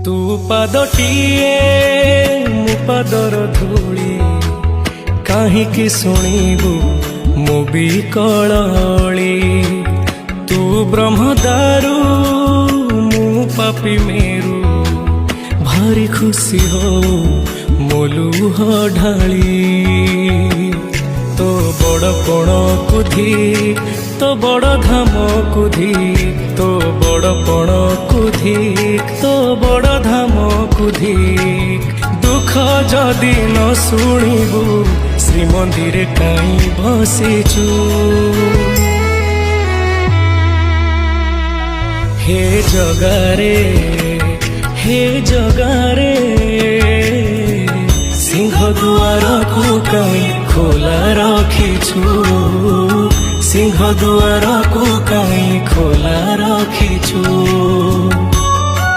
तू पादटिए मु पादर धूली काहींकि शुणिबु मु बिकली। तू ब्रह्मदारू मु पापी मेरु भारी खुशी हो मोलुह ढाली। तो बड़ पण कुधी तो बड़ धाम कुधी तो बड़ पण कुधी तो बड़ धाम कुधी। दुख जदि न शुणिबु श्रीमंदिर काई बसिचु। हे जगारे सिंह दुआर को काई खोला रखिछु। सिंह दुआर को काई खोला रखिछु।